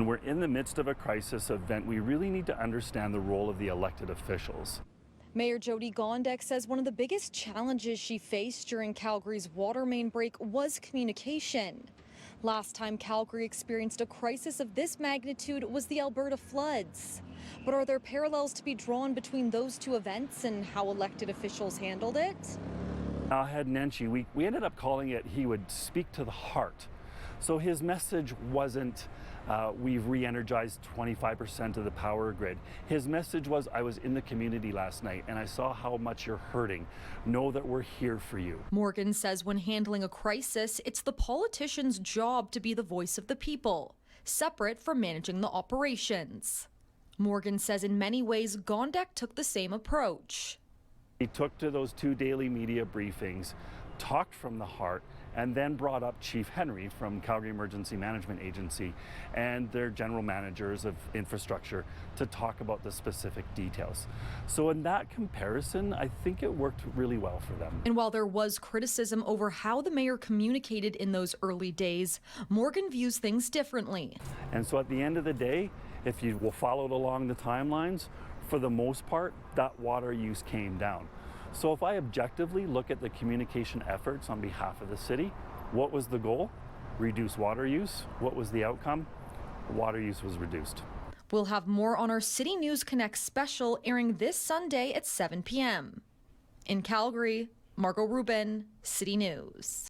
When we're in the midst of a crisis event, we really need to understand the role of the elected officials. Mayor Jyoti Gondek says one of the biggest challenges she faced during Calgary's water main break was communication. Last time Calgary experienced a crisis of this magnitude was the Alberta floods. But are there parallels to be drawn between those two events and how elected officials handled it? Head Nenshi, we ended up calling it he would speak to the heart. So his message wasn't we've re-energized 25% of the power grid. His message was, I was in the community last night and I saw how much you're hurting. Know that we're here for you. Morgan says when handling a crisis, it's the politician's job to be the voice of the people, separate from managing the operations. Morgan says in many ways, Gondek took the same approach. He took to those 2 daily media briefings, talked from the heart, and then brought up Chief Henry from Calgary Emergency Management Agency and their general managers of infrastructure to talk about the specific details. So in that comparison, I think it worked really well for them. And while there was criticism over how the mayor communicated in those early days, Morgan views things differently. And so at the end of the day, if you followed along the timelines, for the most part, that water use came down. So if I objectively look at the communication efforts on behalf of the city, what was the goal? Reduce water use. What was the outcome? Water use was reduced. We'll have more on our City News Connect special airing this Sunday at 7 p.m. In Calgary, Margot Rubin, City News.